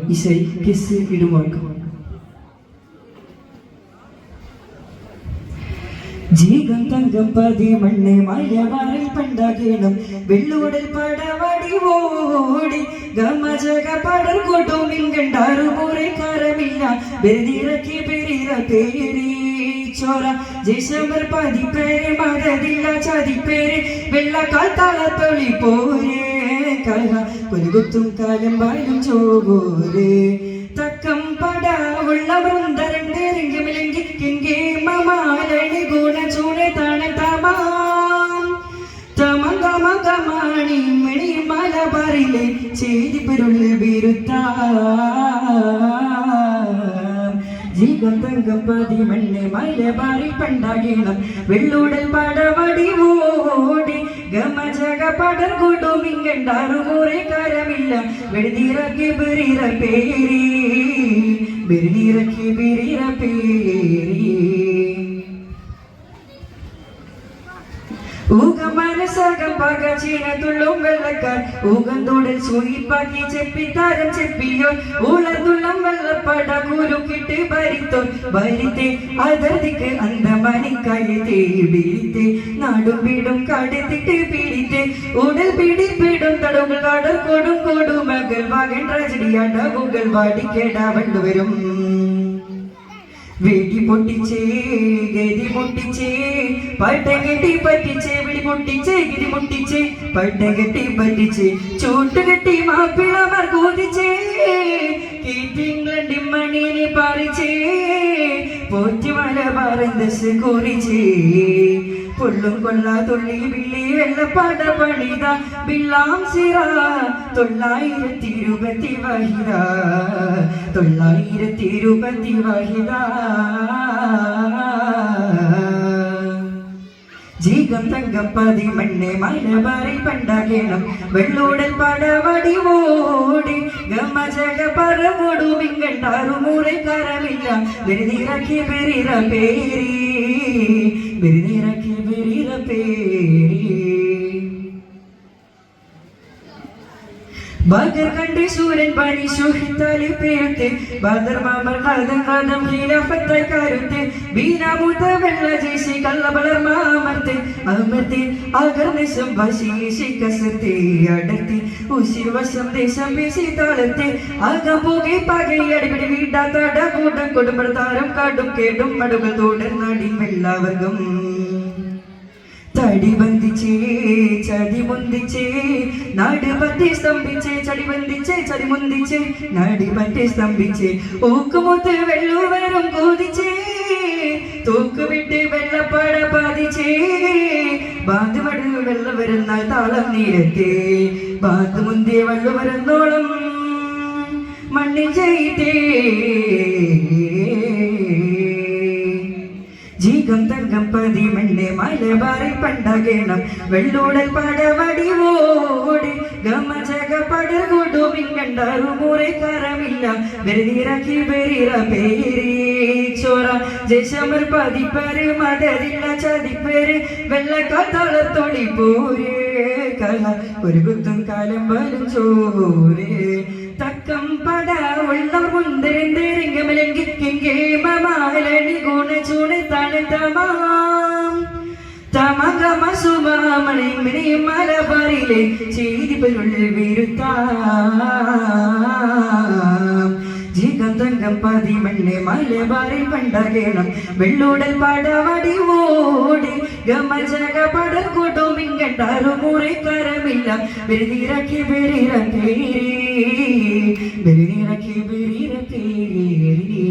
இசை கிசு இடுவாக்கம். ജീകം തങ്കം പതി മണ്ണ് മഴവാറിൽ പണ്ടാകണം വെള്ളൂടൽ പടവടി ഓടി ഗമജക പടർ കൊട്ടും മിങ്കണ്ടാറു മുறை കരമില്ല വെറുതിറക്കി പെരിറ പേരി ചോര ജയ്സമർ പതിപ്പേര് മതതില്ല ചതിപ്പേര് വെള്ളക്കാൽ താളത്തൊളി പോരേ കല കൊലുകുത്തും കാലം വായിലും ചോപോരേ തക്കം പട ഉള്ള വൃന്ദരണ്ടേരെങ്കി മിലങ്കി കിങ്കേ മമാലണി ഗുണ ചൂടെ തണ തമാം തമഗമഗമാണി മണി മലബാറിലെ ചെയ്തി പെരുള്ളിൽ വീരുത്താം ജീകം തങ്കം പതി മണ്ണ് മലബാറിൽ പണ്ടാകണം വെള്ളൂടൽ പടവടി ഓടി ഗമജക പടർ കൊണ്ടും ഇങ്ങണ്ടാറു മുறை കരമില്ല വെറുതിറക്കി ബിറിറ പേരി ബിറിറക്കി ബിറിറ പേരി ഊകം മനസ്സകം പക ചീനത്തുള്ളും വെള്ളക്കാർ ഊകന്തോടൽ സൂയിപ്പാക്കി ചെപ്പിത്താരം ചെപ്പിയോ ഉളർന്നുള്ളം വെള്ളപ്പട കുലുക്കിട്ട് ഭരിത്തോ ഭരിത്തെ അതിർത്തിക്ക് അന്ത മണിക്കഴുത്തേ പിടിത്തെ നാടും വീടും കടുത്തിട്ട് പിടിത്തെ ഉടൽ പിടിപ്പിടും തടവുകൾ കടൽ കൊടും കൊടുമകൾ മകൻ ട്രാജഡിയാടവുകൾ വാടിക്കേടാ വണ്ടുവരും വെടി പൊട്ടിച്ചേ ഗതി പൊട്ടിച്ചേ പട്ടം കെട്ടി പറ്റിച്ചേ വെടി പൊട്ടിച്ചേ ഗതി പൊട്ടിച്ചേ പട്ടം കെട്ടി പറ്റിച്ചേ ചൂട്ടുകെട്ടി മാപ്പിളമാർ കൂതിച്ചേ കീറ്റിംഗ്ലണ്ടി മണിനെ പറിച്ചേ പോറ്റി മലബാറന്തസ് കുറിച്ചേ പൊള്ളും കൊള്ള തുള്ളി വിള്ളി വെള്ളപ്പാട പണിത ബില്ലാം സിറ 920 വഹിദ 920 വഹിദ ജീകം തങ്കം പതി മണ്ണ് മലബാറിൽ പണ്ടാകണം വെള്ളൂടൽ പടവടി ഓടി ഗമജക പറവോടും ഇങ്ങണ്ടാറു മുறை കരമില്ല വെറുതിറക്കി ബിറിറ പേരി ബിറിറക്കി ബിറിറ പേരി ബദർ കണ്ട് സൂരൻ പണി സുഹിത്താലി പേരുത്തെ ബദർ മാമർ കാതം കാതം ഖിലാഫത്തായി കരുത്തെ ബീനാമൂത്ത വെള്ള ജയ്സി കള്ളബളർ മാമർത്തെ അമർത്തെ അകർനിസം വശീശി കസർത്തെ അടർത്തി ഉസിർ വശം ദേശം വീശി താളത്തെ അകം പോകെ പകை അടിപിടി വീട്ടാത്തട കൂട്ടം കൊടുമ്പർ താരം കാട്ടും കേട്ടും മടുകൾ തുടർന്നടി വെള്ളവർഗം തടി ബന്ധിച്ചേ ചടി മുന്തിച്ചേ നാട് പറ്റി സ്തംഭിച്ചേ ചടി ബന്ധിച്ചേ ചടി മുന്തിച്ചേ നാടി പറ്റി സ്തംഭിച്ചേ ഊക്കുമുത്ത് വെള്ളുവരും കൂതിച്ചേ തൂക്ക് വിട്ട് വെള്ളപ്പാട പാതിച്ചേ ബാത് മടു വെള്ള വരുന്നാൽ താളം നീരത്തെ ബാത് മുന്തിയ വെള്ള വരുന്നോളം മണ്ണിൽ ചെയ്തേ ജീകം തങ്കം പതി മണ്ണ് മലബാറിൽ പണ്ടാകണം വെള്ളൂടൽ പടവടി ഓടി ഗമജക പടർ കൊണ്ടും ഇങ്ങണ്ടാറു മുறை കരമില്ല വെറുതിറക്കി ബിറിറ പേരി ചോര ജയ്സമർ പതിപ്പേര് മതതില്ല ചതിപ്പേര് വെള്ളക്കാൽ താളത്തൊളി പോരേ കല ഒരു കുത്തും കാലം വരും ചോരേ തക്കം പട ഉള്ളവർ മുന്തിരിന്തേരിങ്കമലങ്കി കിങ്കേ മമാലണി ഗുണ ചൂണി തണ തമാം തമഗമ സുമാമണി മിനി മലബാറിലെ ചെയ്തി പെരുള്ളിൽ വീരുത്താം ജീകം തങ്കം പതി മണ്ണ് മലബാറിൽ പണ്ടാകണം വെള്ളൂടൽ പടവടി ഓടി ഗമജക പടർ കൊണ്ടും ഇങ്ങണ്ടാറു മുறை കരമില്ല വെറുതിറക്കി ബിറിറ പേരി ബിറിറക്കി ബിറിറ പേരി.